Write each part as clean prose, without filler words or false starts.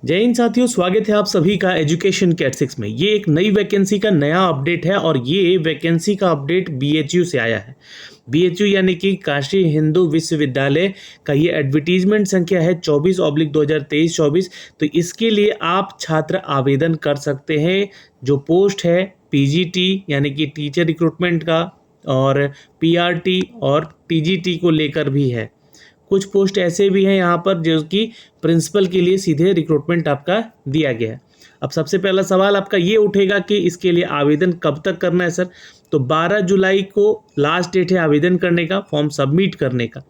जय हिंद साथियों, स्वागत है आप सभी का एजुकेशन कैट 6 में। ये एक नई वैकेंसी का नया अपडेट है और ये वैकेंसी का अपडेट बीएचयू से आया है। बीएचयू यानी कि काशी हिंदू विश्वविद्यालय का ये एडवर्टीजमेंट संख्या है 24/2023-24। तो इसके लिए आप छात्र आवेदन कर सकते हैं। जो पोस्ट है पीजीटी यानी कि टीचर रिक्रूटमेंट का और पीआरटी और टीजीटी को लेकर भी है। कुछ पोस्ट ऐसे भी हैं यहाँ पर जो कि प्रिंसिपल के लिए सीधे रिक्रूटमेंट आपका दिया गया है। अब सबसे पहला सवाल आपका ये उठेगा कि इसके लिए आवेदन कब तक करना है सर। तो 12 जुलाई को लास्ट डेट है आवेदन करने का, फॉर्म सबमिट करने का।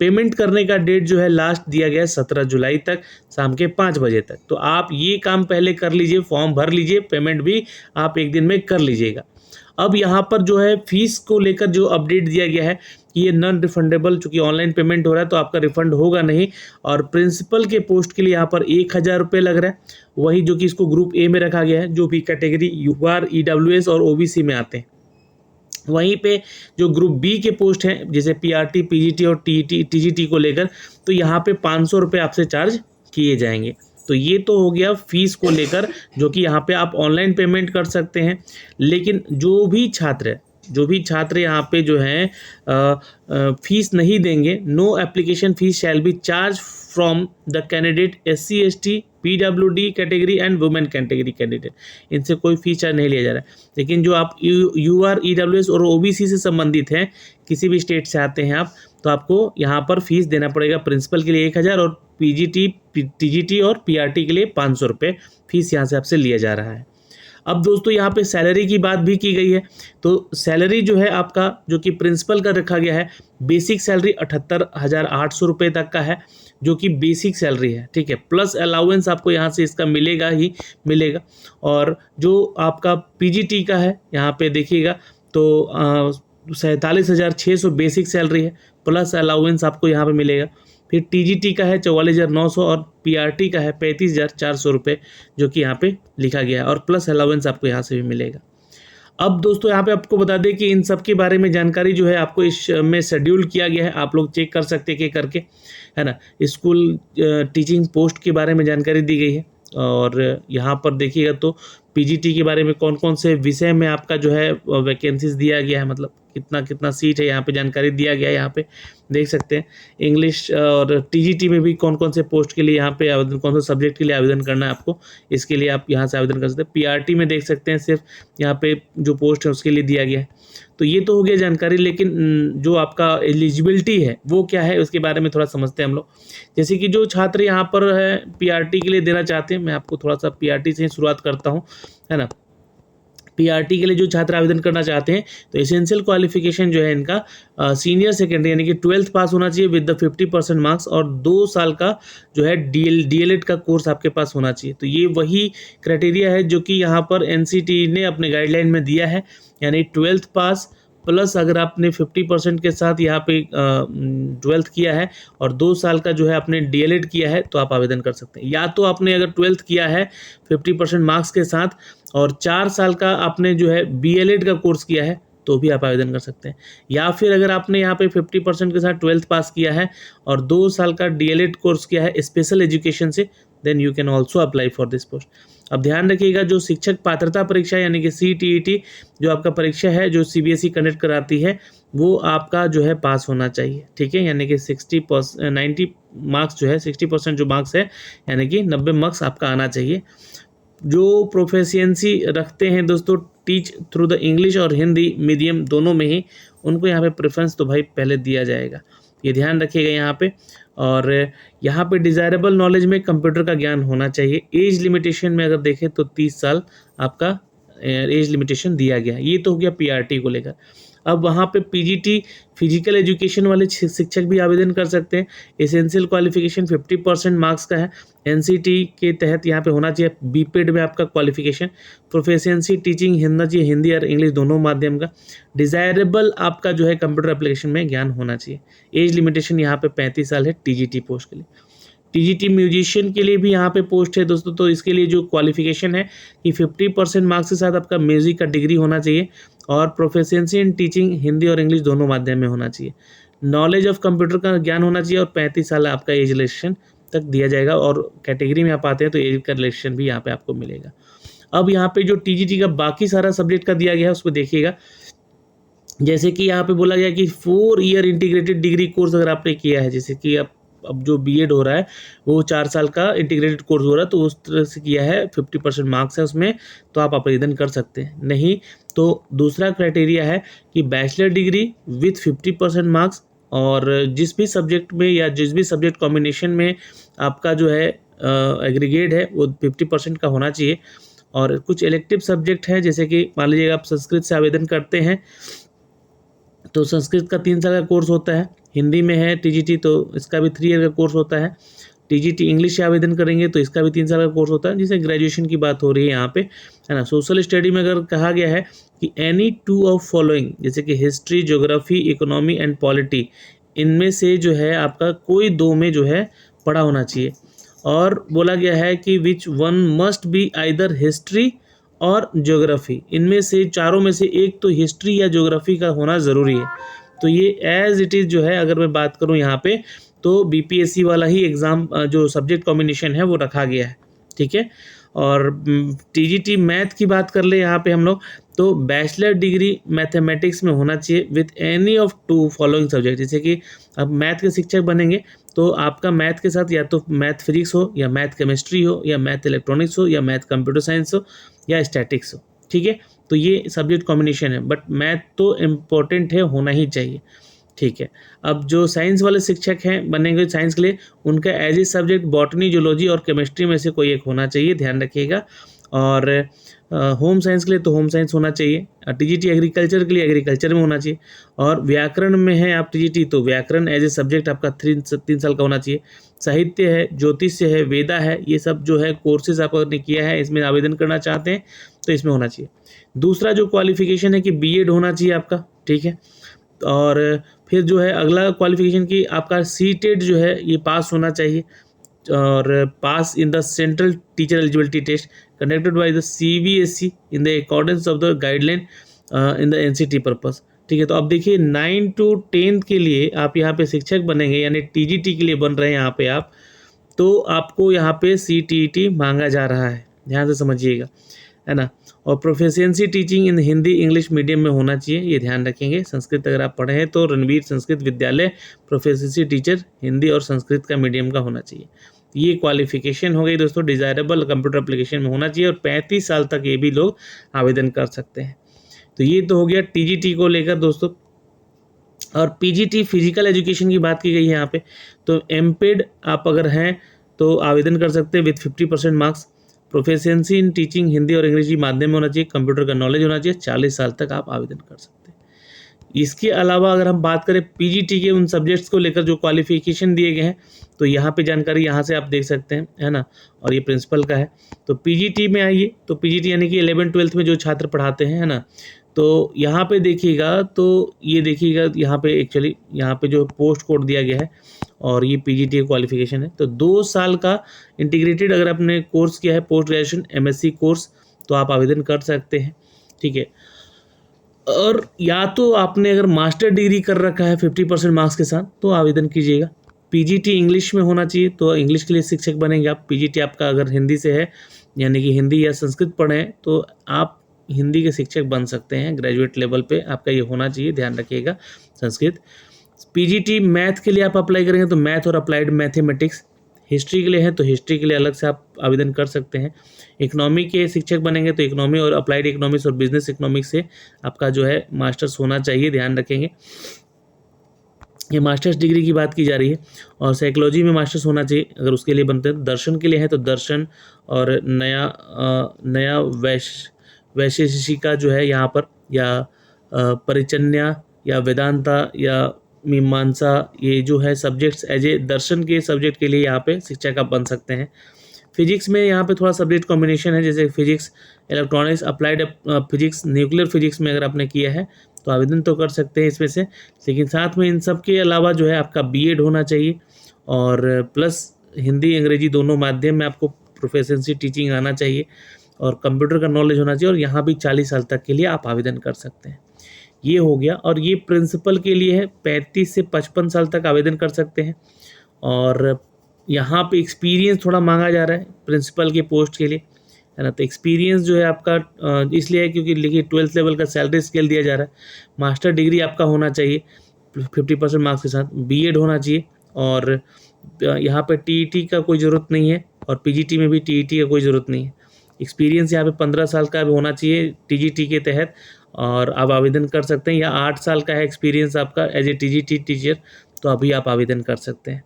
पेमेंट करने का डेट जो है लास्ट दिया गया है 17 जुलाई तक शाम के 5 बजे तक। तो आप ये काम पहले कर लीजिए, फॉर्म भर लीजिए, पेमेंट भी आप एक दिन में कर लीजिएगा। अब यहाँ पर जो है फीस को लेकर जो अपडेट दिया गया है, ये नॉन रिफंडेबल, चूंकि ऑनलाइन पेमेंट हो रहा है तो आपका रिफंड होगा नहीं। और प्रिंसिपल के पोस्ट के लिए यहाँ पर 1000 रुपये लग रहा है, वही जो कि इसको ग्रुप ए में रखा गया है, जो भी कैटेगरी यूआर, ईडब्ल्यूएस और ओबीसी में आते हैं। वहीं पे जो ग्रुप बी के पोस्ट हैं जैसे पीआरटी, पीजीटी और टीजीटी को लेकर, तो यहाँ पे 500 रुपये आपसे चार्ज किए जाएंगे। तो ये तो हो गया फीस को लेकर, जो कि यहाँ पे आप ऑनलाइन पेमेंट कर सकते हैं। लेकिन जो भी छात्र यहाँ पे जो हैं फीस नहीं देंगे, no application fees shall be charge from the candidate SC ST PWD category and women category candidate. इनसे कोई फीस चार्ज नहीं लिया जा रहा है। लेकिन जो आप UR, EWS और OBC से संबंधित हैं, किसी भी स्टेट से आते हैं आप, तो आपको यहाँ पर फीस देना पड़ेगा। प्रिंसिपल के लिए 1000 और PGT, TGT और PRT के लिए 500 रुपये फीस यहाँ से आपसे लिया जा रहा है। अब दोस्तों यहाँ पे सैलरी की बात भी की गई है। तो सैलरी जो है आपका, जो कि प्रिंसिपल का रखा गया है, बेसिक सैलरी 78,800 रुपये तक का है, जो कि बेसिक सैलरी है, ठीक है। प्लस अलाउंस आपको यहाँ से इसका मिलेगा ही मिलेगा। और जो आपका पीजीटी का है यहाँ पे देखिएगा तो 47,600 बेसिक सैलरी है, प्लस अलाउंस आपको यहाँ पे मिलेगा। फिर टीजीटी का है 44,900 और पीआरटी का है 35,400 रुपये, जो कि यहाँ पे लिखा गया है, और प्लस अलाउंस आपको यहाँ से भी मिलेगा। अब दोस्तों यहाँ पे आपको बता दें कि इन सब के बारे में जानकारी जो है आपको इस में शेड्यूल किया गया है, आप लोग चेक कर सकते हैं कि करके, है ना। स्कूल टीचिंग पोस्ट के बारे में जानकारी दी गई है। और यहाँ पर देखिएगा तो पीजीटी के बारे में कौन कौन से विषय में आपका जो है वैकेंसीज दिया गया है, मतलब कितना कितना सीट है, यहाँ पे जानकारी दिया गया है। यहाँ पे देख सकते हैं इंग्लिश और टीजीटी में भी कौन कौन से पोस्ट के लिए यहाँ पे आवेदन, कौन से सब्जेक्ट के लिए आवेदन करना है आपको, इसके लिए आप यहाँ से आवेदन कर सकते हैं। पीआरटी में देख सकते हैं सिर्फ यहाँ पे जो पोस्ट है उसके लिए दिया गया है। तो ये तो हो गया जानकारी, लेकिन जो आपका एलिजिबिलिटी है वो क्या है उसके बारे में थोड़ा समझते हैं हम लोग। जैसे कि जो छात्र यहाँ पर है पीआरटी के लिए देना चाहते हैं, मैं आपको थोड़ा सा पीआरटी से ही शुरुआत करता हूँ, है ना। पीआरटी के लिए जो छात्र आवेदन करना चाहते हैं तो एसेंशियल क्वालिफिकेशन जो है इनका सीनियर सेकेंडरी यानी कि 12th पास होना चाहिए विद द 50% मार्क्स, और 2 साल का जो है डीएलएड का कोर्स आपके पास होना चाहिए। तो ये वही क्राइटेरिया है जो कि यहाँ पर एनसीटी ने अपने गाइडलाइन में दिया है, यानी 12th पास प्लस अगर आपने 50% के साथ यहाँ पे 12th किया है और 2 साल का जो है आपने डीएलएड किया है तो आप आवेदन कर सकते हैं। या तो आपने अगर 12th किया है 50% मार्क्स के साथ और 4 साल का आपने जो है बीएलएड का कोर्स किया है तो भी आप आवेदन कर सकते हैं। या फिर अगर आपने यहाँ पे 50% के साथ 12th पास किया है और 2 साल का डीएलएड कोर्स किया है स्पेशल एजुकेशन से, then you can also apply for this post. अब ध्यान रखिएगा, जो शिक्षक पात्रता परीक्षा यानी कि CTET जो आपका परीक्षा है जो CBSE कंडक्ट कराती है, वो आपका जो है पास होना चाहिए, ठीक है। यानी कि 90 मार्क्स जो है 60% जो मार्क्स है यानी कि 90 मार्क्स आपका आना चाहिए। जो प्रोफिशिएंसी रखते हैं दोस्तों टीच थ्रू द इंग्लिश और हिंदी मीडियम दोनों में ही, उनको यहाँ पे प्रेफरेंस तो भाई पहले दिया जाएगा, ये ध्यान रखिएगा यहाँ पे। और यहाँ पे डिज़ायरेबल नॉलेज में कंप्यूटर का ज्ञान होना चाहिए। एज लिमिटेशन में अगर देखें तो 30 साल आपका एज लिमिटेशन दिया गया है। ये तो हो गया पीआरटी को लेकर। अब वहाँ पे पीजीटी फिजिकल एजुकेशन वाले शिक्षक भी आवेदन कर सकते हैं। एसेंशियल क्वालिफिकेशन 50% मार्क्स का है, एनसीटी के तहत यहाँ पे होना चाहिए। बीपेड में आपका क्वालिफिकेशन, प्रोफिशिएंसी टीचिंग होना चाहिए हिंदी और इंग्लिश दोनों माध्यम का। डिज़ायरेबल आपका जो है कंप्यूटर एप्लीकेशन में ज्ञान होना चाहिए। एज लिमिटेशन यहाँ पे 35 साल है टीजीटी पोस्ट के लिए। टीजीटी म्यूजिशियन के लिए भी यहाँ पे पोस्ट है दोस्तों, तो इसके लिए जो क्वालिफिकेशन है कि 50% मार्क्स के साथ आपका म्यूजिक का डिग्री होना चाहिए और प्रोफिशिएंसी इन टीचिंग हिंदी और इंग्लिश दोनों माध्यम में होना चाहिए। नॉलेज ऑफ कंप्यूटर का ज्ञान होना चाहिए और 35 साल आपका एज रिलेशन तक दिया जाएगा, और कैटेगरी में आप आते हैं तो एज का रिलेक्शन भी यहाँ पे आपको मिलेगा। अब यहाँ पे जो टीजीटी का बाकी सारा सब्जेक्ट का दिया गया है उसको देखिएगा। जैसे कि यहाँ पे बोला गया कि 4 ईयर इंटीग्रेटेड डिग्री कोर्स अगर आपने किया है, जैसे कि अब जो बीएड हो रहा है वो 4 साल का इंटीग्रेटेड कोर्स हो रहा है, तो उस तरह से किया है, 50% मार्क्स है उसमें, तो आप आवेदन कर सकते हैं। नहीं तो दूसरा क्राइटेरिया है कि बैचलर डिग्री विथ 50% मार्क्स, और जिस भी सब्जेक्ट में या जिस भी सब्जेक्ट कॉम्बिनेशन में आपका जो है एग्रीगेट है वो 50% का होना चाहिए। और कुछ इलेक्टिव सब्जेक्ट है, जैसे कि मान लीजिएगा आप संस्कृत से आवेदन करते हैं तो संस्कृत का 3 साल का कोर्स होता है, हिंदी में है टीजीटी तो इसका भी 3 ईयर का कोर्स होता है। टीजीटी इंग्लिश से आवेदन करेंगे तो इसका भी 3 साल का कोर्स होता है, जिसे ग्रेजुएशन की बात हो रही है यहाँ पे, है ना। सोशल स्टडी में अगर कहा गया है कि एनी 2 ऑफ फॉलोइंग, जैसे कि history, geography, economy and polity, इनमें से जो है आपका कोई 2 में जो है पढ़ा होना चाहिए। और बोला गया है कि which one must be either history और ज्योग्राफी, इनमें से चारों में से एक तो हिस्ट्री या ज्योग्राफी का होना ज़रूरी है। तो ये एज इट इज़ जो है, अगर मैं बात करूँ यहाँ पे, तो बीपीएससी वाला ही एग्ज़ाम जो सब्जेक्ट कॉम्बिनेशन है वो रखा गया है, ठीक है। और टीजीटी मैथ की बात कर ले यहाँ पे हम लोग, तो बैचलर डिग्री मैथमेटिक्स में होना चाहिए with any of 2 following subject. जैसे कि अब मैथ के शिक्षक बनेंगे तो आपका मैथ के साथ या तो मैथ फिजिक्स हो, या मैथ केमिस्ट्री हो, या मैथ इलेक्ट्रॉनिक्स हो, या मैथ कंप्यूटर साइंस हो, या स्टैटिक्स हो, ठीक है। तो ये सब्जेक्ट कॉम्बिनेशन है, बट मैथ तो इम्पोर्टेंट है, होना ही चाहिए, ठीक है। अब जो साइंस वाले शिक्षक हैं बनेंगे साइंस के लिए, उनका as a subject botany, zoology और केमिस्ट्री में से कोई एक होना चाहिए, ध्यान रखिएगा। और होम साइंस के लिए तो होम साइंस होना चाहिए। टीजीटी एग्रीकल्चर के लिए एग्रीकल्चर में होना चाहिए। और व्याकरण में है आप टीजीटी, तो व्याकरण एज ए सब्जेक्ट आपका 3 साल का होना चाहिए। साहित्य है, ज्योतिष है, वेदा है, ये सब जो है कोर्सेज आपने किया है, इसमें आवेदन करना चाहते हैं तो इसमें होना चाहिए। दूसरा जो क्वालिफिकेशन है कि बीएड होना चाहिए आपका, ठीक है। और फिर जो है अगला क्वालिफिकेशन की आपका सीटेट जो है ये पास होना चाहिए, और pass in the central teacher eligibility test conducted by the CBSE in the accordance of the guideline in the NCT purpose, ठीक है। तो अब देखिए 9 to 10 के लिए आप यहाँ पे शिक्षक बनेंगे, यानी टीजीटी के लिए बन रहे हैं यहाँ पे आप, तो आपको यहाँ पे सीटीईटी मांगा जा रहा है, ध्यान से समझिएगा, है ना। और proficiency teaching in Hindi English medium में होना चाहिए, ये ध्यान रखेंगे। संस्कृत अगर आप पढ़े हैं तो रणवीर संस्कृत विद्यालय प्रोफिशिएंसी टीचर हिंदी और संस्कृत का मीडियम का होना चाहिए। ये क्वालिफिकेशन हो गई दोस्तों। डिज़ायरेबल कंप्यूटर एप्लीकेशन में होना चाहिए, और 35 साल तक ये भी लोग आवेदन कर सकते हैं। तो ये तो हो गया टीजीटी को लेकर दोस्तों। और पीजीटी फिजिकल एजुकेशन की बात की गई है यहाँ पे, तो एमपेड आप अगर हैं तो आवेदन कर सकते हैं with 50% marks. Proficiency in teaching Hindi और अंग्रेजी माध्यम में होना चाहिए, कंप्यूटर का नॉलेज होना चाहिए, 40 साल तक आप आवेदन कर सकते हैं। इसके अलावा अगर हम बात करें पीजीटी के उन सब्जेक्ट्स को लेकर जो क्वालिफिकेशन दिए गए हैं, तो यहाँ पे जानकारी यहाँ से आप देख सकते हैं, है ना। और ये प्रिंसिपल का है। तो पीजीटी में आइए, तो पीजीटी यानी कि 11-12 में जो छात्र पढ़ाते हैं, है ना। तो यहाँ पे देखिएगा, तो ये देखिएगा यहाँ पे एक्चुअली यहाँ पे जो पोस्ट कोड दिया गया है, और ये पीजीटी क्वालिफिकेशन है। तो 2 साल का इंटीग्रेटेड अगर आपने कोर्स किया है पोस्ट ग्रेजुएशन एमएससी कोर्स, तो आप आवेदन कर सकते हैं, ठीक है। और या तो आपने अगर मास्टर डिग्री कर रखा है 50% मार्क्स के साथ, तो आवेदन कीजिएगा। पीजीटी इंग्लिश में होना चाहिए, तो इंग्लिश के लिए शिक्षक बनेंगे आप। पीजीटी आपका अगर हिंदी से है, यानी कि हिंदी या संस्कृत पढ़े हैं, तो आप हिंदी के शिक्षक बन सकते हैं। ग्रेजुएट लेवल पे आपका ये होना चाहिए, ध्यान रखिएगा, संस्कृत। पीजीटी मैथ के लिए आप अप्लाई करेंगे तो मैथ और अप्लाइड मैथमेटिक्स। हिस्ट्री के लिए है तो हिस्ट्री के लिए अलग से आप आवेदन कर सकते हैं। इकोनॉमी के शिक्षक बनेंगे तो इकोनॉमी और अप्लाइड इकोनॉमिक्स और बिजनेस इकोनॉमिक्स से आपका जो है मास्टर्स होना चाहिए, ध्यान रखेंगे। ये मास्टर्स डिग्री की बात की जा रही है। और साइकोलॉजी में मास्टर्स होना चाहिए अगर उसके लिए बनते हैं। दर्शन के लिए है तो दर्शन और नया वैशेषिका जो है यहाँ पर, या परिचन्या या वेदांता या मीमांसा, ये जो है सब्जेक्ट्स एज ए दर्शन के सब्जेक्ट के लिए यहाँ पे शिक्षक आप बन सकते हैं। फिजिक्स में यहाँ पे थोड़ा सब्जेक्ट कॉम्बिनेशन है, जैसे physics, electronics, applied physics, nuclear physics में अगर आपने किया है तो आवेदन तो कर सकते हैं इसमें से। लेकिन साथ में इन सब के अलावा जो है आपका बीएड होना चाहिए, और प्लस हिंदी अंग्रेजी दोनों माध्यम में आपको प्रोफिशिएंसी टीचिंग आना चाहिए, और कंप्यूटर का नॉलेज होना चाहिए। और यहाँ भी 40 साल तक के लिए आप आवेदन कर सकते हैं। ये हो गया। और ये प्रिंसिपल के लिए है, 35 से 55 साल तक आवेदन कर सकते हैं। और यहाँ पे एक्सपीरियंस थोड़ा मांगा जा रहा है प्रिंसिपल के पोस्ट के लिए, है ना। तो एक्सपीरियंस जो है आपका इसलिए है क्योंकि देखिए 12th लेवल का सैलरी स्केल दिया जा रहा है। मास्टर डिग्री आपका होना चाहिए 50% मार्क्स के साथ, बीएड होना चाहिए, और यहाँ पे टीईटी का कोई ज़रूरत नहीं है, और पीजीटी में भी टीईटी का कोई ज़रूरत नहीं है। एक्सपीरियंस यहाँ पे 15 साल का भी होना चाहिए टीजीटी के तहत, और आप आवेदन कर सकते हैं। या 8 साल का है एक्सपीरियंस आपका एज ए टीजीटी टीचर, तो अभी आप आवेदन कर सकते हैं।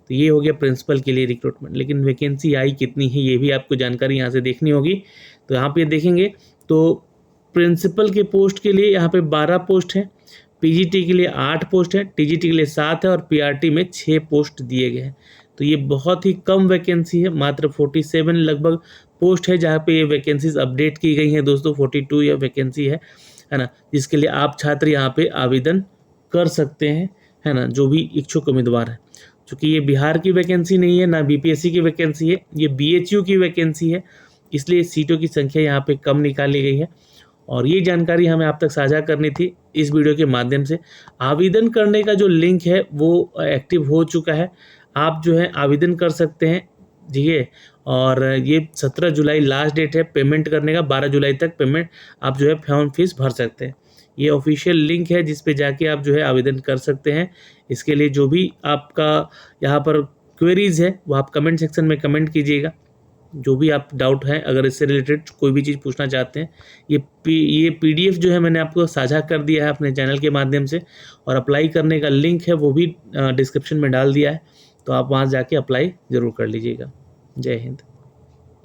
तो ये हो गया प्रिंसिपल के लिए रिक्रूटमेंट। लेकिन वैकेंसी आई कितनी है ये भी आपको जानकारी यहाँ से देखनी होगी। तो यहाँ पे देखेंगे तो प्रिंसिपल के पोस्ट के लिए यहाँ पे 12 पोस्ट हैं, पीजीटी के लिए 8 पोस्ट है, टीजीटी के लिए 7 है, और पीआरटी में 6 पोस्ट दिए गए हैं। तो ये बहुत ही कम वैकेंसी है, मात्र 47 लगभग पोस्ट है जहाँ पे ये वैकेंसीज अपडेट की गई हैं दोस्तों। 42 या वैकेंसी है ना, जिसके लिए आप छात्र यहाँ पे आवेदन कर सकते हैं, है ना, जो भी इच्छुक उम्मीदवार है। चूँकि ये बिहार की वैकेंसी नहीं है, ना बीपीएससी की वैकेंसी है, ये बीएचयू की वैकेंसी है, इसलिए सीटों की संख्या यहाँ पे कम निकाली गई है। और ये जानकारी हमें आप तक साझा करनी थी इस वीडियो के माध्यम से। आवेदन करने का जो लिंक है वो एक्टिव हो चुका है, आप जो है आवेदन कर सकते हैं, ठीक है। और ये 17 जुलाई लास्ट डेट है पेमेंट करने का, 12 जुलाई तक पेमेंट आप जो है फॉर्म फीस भर सकते हैं। ये ऑफिशियल लिंक है जिस पे जाके आप जो है आवेदन कर सकते हैं। इसके लिए जो भी आपका यहाँ पर क्वेरीज है वो आप कमेंट सेक्शन में कमेंट कीजिएगा, जो भी आप डाउट है, अगर इससे रिलेटेड कोई भी चीज़ पूछना चाहते हैं। ये पीडीएफ जो है मैंने आपको साझा कर दिया है अपने चैनल के माध्यम से, और अप्लाई करने का लिंक है वो भी डिस्क्रिप्शन में डाल दिया है, तो आप वहाँ जाके अप्लाई ज़रूर कर लीजिएगा। जय हिंद।